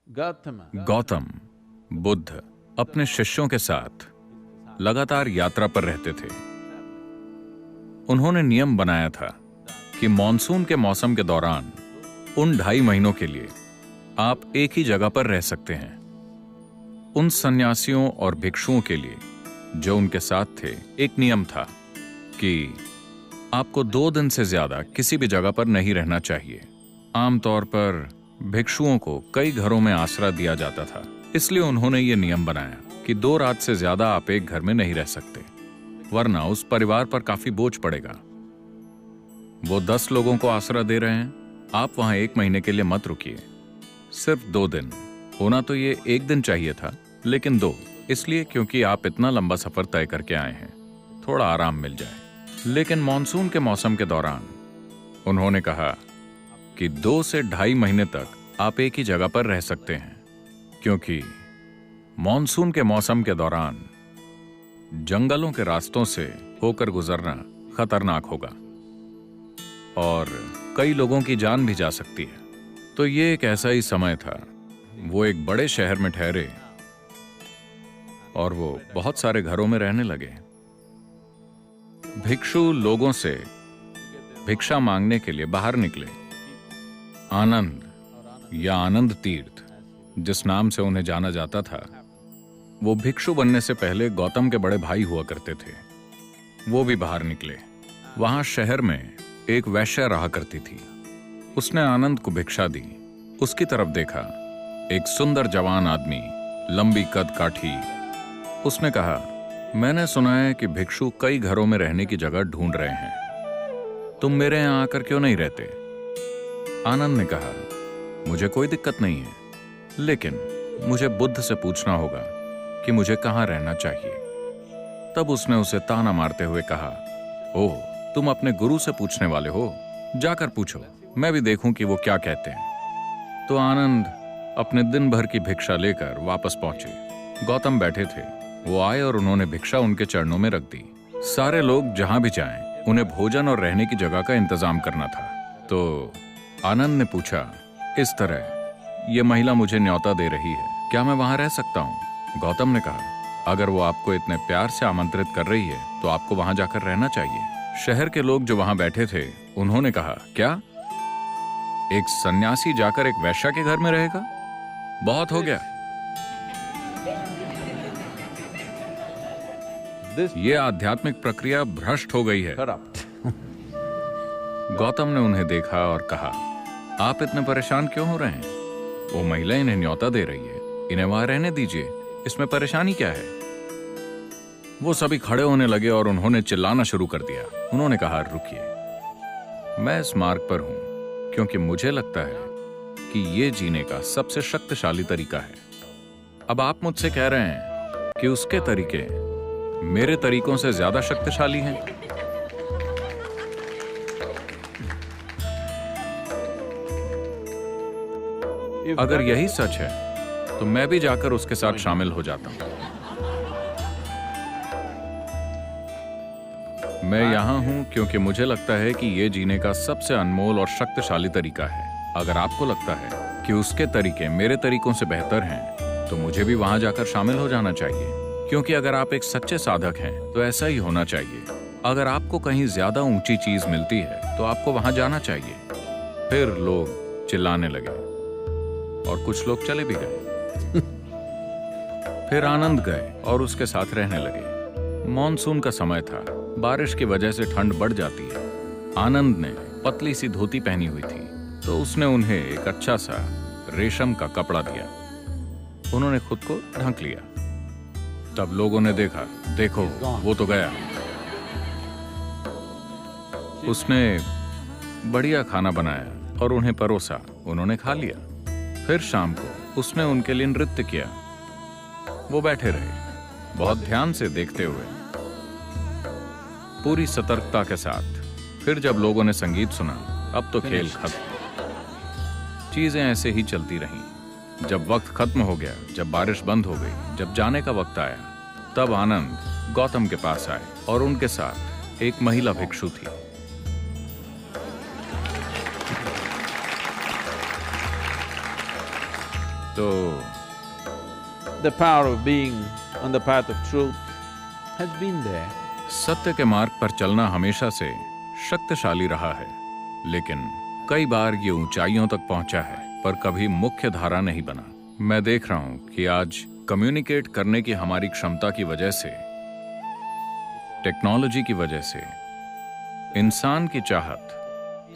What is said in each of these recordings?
गौतम बुद्ध अपने शिष्यों के साथ लगातार यात्रा पर रहते थे। उन्होंने नियम बनाया था कि मॉनसून के मौसम के दौरान उन 2.5 महीनों के लिए आप एक ही जगह पर रह सकते हैं। उन सन्यासियों और भिक्षुओं के लिए जो उनके साथ थे, एक नियम था कि आपको 2 दिन से ज्यादा किसी भी जगह पर नहीं रहना चाहिए। आमतौर पर भिक्षुओं को कई घरों में आसरा दिया जाता था, इसलिए उन्होंने ये नियम बनाया कि 2 रात से ज्यादा आप एक घर में नहीं रह सकते, वरना उस परिवार पर काफी बोझ पड़ेगा। वो 10 लोगों को आसरा दे रहे हैं, आप वहां 1 महीने के लिए मत रुकिए। सिर्फ 2 दिन। होना तो ये 1 दिन चाहिए था, लेकिन 2 इसलिए क्योंकि आप इतना लंबा सफर तय करके आए हैं, थोड़ा आराम मिल जाए। लेकिन मॉनसून के मौसम के दौरान उन्होंने कहा कि 2 से 2.5 महीने तक आप एक ही जगह पर रह सकते हैं, क्योंकि मॉनसून के मौसम के दौरान जंगलों के रास्तों से होकर गुजरना खतरनाक होगा और कई लोगों की जान भी जा सकती है। तो ये एक ऐसा ही समय था। वो एक बड़े शहर में ठहरे और वो बहुत सारे घरों में रहने लगे। भिक्षु लोगों से भिक्षा मांगने के लिए बाहर निकले। आनंद या आनंद तीर्थ, जिस नाम से उन्हें जाना जाता था, वो भिक्षु बनने से पहले गौतम के बड़े भाई हुआ करते थे। वो भी बाहर निकले। वहां शहर में एक वैश्या रहा करती थी। उसने आनंद को भिक्षा दी। उसकी तरफ देखा, एक सुंदर जवान आदमी, लंबी कद काठी। उसने कहा, मैंने सुना है कि भिक्षु कई घरों में रहने की जगह ढूंढ रहे हैं, तुम मेरे यहां आकर क्यों नहीं रहते? आनंद ने कहा, मुझे कोई दिक्कत नहीं है, लेकिन मुझे बुद्ध से पूछना होगा कि मुझे कहां रहना चाहिए। तब उसने उसे ताना मारते हुए कहा, ओह, तुम अपने गुरु से पूछने वाले हो, जाकर पूछो, मैं भी देखूं कि वो क्या कहते हैं। तो आनंद अपने दिन भर की भिक्षा लेकर वापस पहुंचे। गौतम बैठे थे। वो आए और उन्होंने भिक्षा उनके चरणों में रख दी। सारे लोग जहां भी जाएं, उन्हें भोजन और रहने की जगह का इंतजाम करना था। तो आनंद ने पूछा, इस तरह ये महिला मुझे न्योता दे रही है, क्या मैं वहां रह सकता हूं? गौतम ने कहा, अगर वो आपको इतने प्यार से आमंत्रित कर रही है तो आपको वहां जाकर रहना चाहिए। शहर के लोग जो वहां बैठे थे, उन्होंने कहा, क्या एक सन्यासी जाकर एक वैश्या के घर में रहेगा? बहुत हो गया। ये आध्यात्मिक प्रक्रिया भ्रष्ट हो गई है। गौतम ने उन्हें देखा और कहा, आप इतने परेशान क्यों हो रहे हैं? वो महिला इन्हें न्योता दे रही है, इन्हें वहां रहने दीजिए, इसमें परेशानी क्या है? वो सभी खड़े होने लगे और उन्होंने चिल्लाना शुरू कर दिया। उन्होंने कहा, रुकिए, मैं इस मार्ग पर हूं क्योंकि मुझे लगता है कि ये जीने का सबसे शक्तिशाली तरीका है। अब आप मुझसे कह रहे हैं कि उसके तरीके मेरे तरीकों से ज्यादा शक्तिशाली हैं। अगर यही सच है तो मैं भी जाकर उसके साथ शामिल हो जाता हूं। मैं यहां हूं क्योंकि मुझे लगता है कि यह जीने का सबसे अनमोल और शक्तिशाली तरीका है। अगर आपको लगता है कि उसके तरीके मेरे तरीकों से बेहतर हैं, तो मुझे भी वहां जाकर शामिल हो जाना चाहिए, क्योंकि अगर आप एक सच्चे साधक हैं तो ऐसा ही होना चाहिए। अगर आपको कहीं ज्यादा ऊंची चीज मिलती है तो आपको वहां जाना चाहिए। फिर लोग चिल्लाने लगे और कुछ लोग चले भी गए। फिर आनंद गए और उसके साथ रहने लगे। मॉनसून का समय था, बारिश की वजह से ठंड बढ़ जाती है। आनंद ने पतली सी धोती पहनी हुई थी, तो उसने उन्हें एक अच्छा सा रेशम का कपड़ा दिया। उन्होंने खुद को ढक लिया। तब लोगों ने देखा, देखो वो तो गया। उसने बढ़िया खाना बनाया और उन्हें परोसा। उन्होंने खा लिया। फिर शाम को उसने उनके लिए नृत्य किया। वो बैठे रहे, बहुत ध्यान से देखते हुए, पूरी सतर्कता के साथ। फिर जब लोगों ने संगीत सुना, अब तो खेल खत्म। चीजें ऐसे ही चलती रहीं। जब वक्त खत्म हो गया, जब बारिश बंद हो गई, जब जाने का वक्त आया, तब आनंद गौतम के पास आए और उनके साथ एक महिला भिक्षु थी। तो the power of being on the path of truth has been there. सत्य के मार्ग पर चलना हमेशा से शक्तिशाली रहा है, लेकिन कई बार ये ऊंचाइयों तक पहुंचा है पर कभी मुख्य धारा नहीं बना। मैं देख रहा हूं कि आज कम्युनिकेट करने की हमारी क्षमता की वजह से, टेक्नोलॉजी की वजह से, इंसान की चाहत,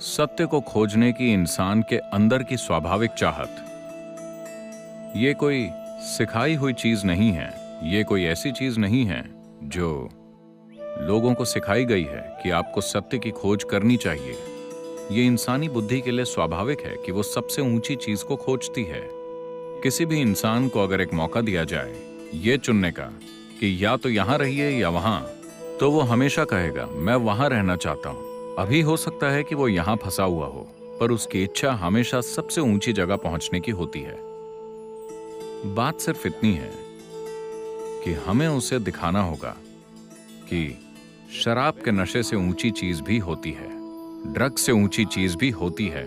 सत्य को खोजने की इंसान के अंदर की स्वाभाविक चाहत, ये कोई सिखाई हुई चीज नहीं है, ये कोई ऐसी चीज नहीं है जो लोगों को सिखाई गई है कि आपको सत्य की खोज करनी चाहिए। ये इंसानी बुद्धि के लिए स्वाभाविक है कि वो सबसे ऊंची चीज को खोजती है। किसी भी इंसान को अगर एक मौका दिया जाए ये चुनने का कि या तो यहां रहिए या वहां, तो वो हमेशा कहेगा मैं वहां रहना चाहता हूं। अभी हो सकता है कि वो यहां फंसा हुआ हो, पर उसकी इच्छा हमेशा सबसे ऊंची जगह पहुंचने की होती है। बात सिर्फ इतनी है कि हमें उसे दिखाना होगा कि शराब के नशे से ऊंची चीज भी होती है, ड्रग से ऊंची चीज भी होती है,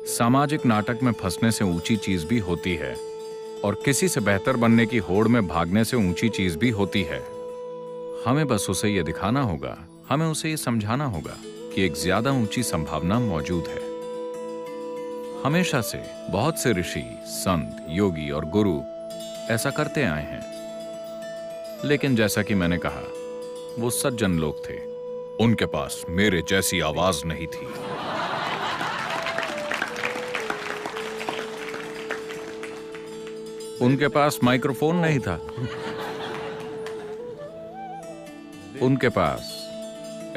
सामाजिक नाटक में फंसने से ऊंची चीज भी होती है, और किसी से बेहतर बनने की होड़ में भागने से ऊंची चीज भी होती है। हमें बस उसे यह दिखाना होगा, हमें उसे यह समझाना होगा कि एक ज्यादा ऊंची संभावना मौजूद है। हमेशा से बहुत से ऋषि, संत, योगी और गुरु ऐसा करते आए हैं, लेकिन जैसा कि मैंने कहा, वो सज्जन लोग थे। उनके पास मेरे जैसी आवाज नहीं थी। उनके पास माइक्रोफोन नहीं था। उनके पास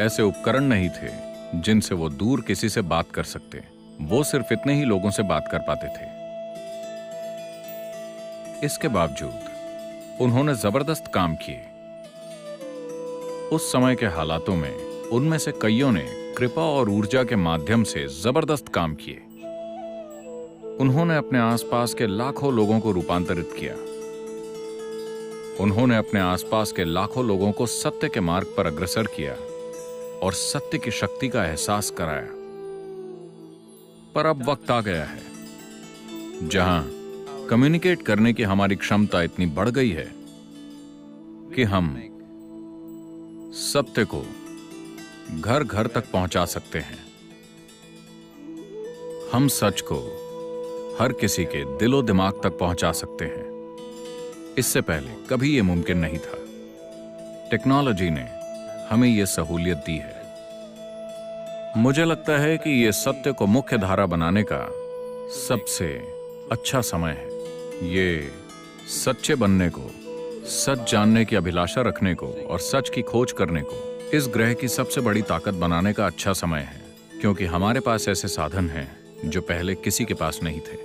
ऐसे उपकरण नहीं थे जिनसे वो दूर किसी से बात कर सकते। वो सिर्फ इतने ही लोगों से बात कर पाते थे। इसके बावजूद उन्होंने जबरदस्त काम किए। उस समय के हालातों में उनमें से कईयों ने कृपा और ऊर्जा के माध्यम से जबरदस्त काम किए। उन्होंने अपने आसपास के लाखों लोगों को रूपांतरित किया। उन्होंने अपने आसपास के लाखों लोगों को सत्य के मार्ग पर अग्रसर किया और सत्य की शक्ति का एहसास कराया। पर अब वक्त आ गया है जहां कम्युनिकेट करने की हमारी क्षमता इतनी बढ़ गई है कि हम सत्य को घर घर तक पहुंचा सकते हैं। हम सच को हर किसी के दिलो दिमाग तक पहुंचा सकते हैं। इससे पहले कभी यह मुमकिन नहीं था। टेक्नोलॉजी ने हमें यह सहूलियत दी है। मुझे लगता है कि यह सत्य को मुख्य धारा बनाने का सबसे अच्छा समय है। ये सच्चे बनने को, सच जानने की अभिलाषा रखने को और सच की खोज करने को इस ग्रह की सबसे बड़ी ताकत बनाने का अच्छा समय है, क्योंकि हमारे पास ऐसे साधन हैं जो पहले किसी के पास नहीं थे।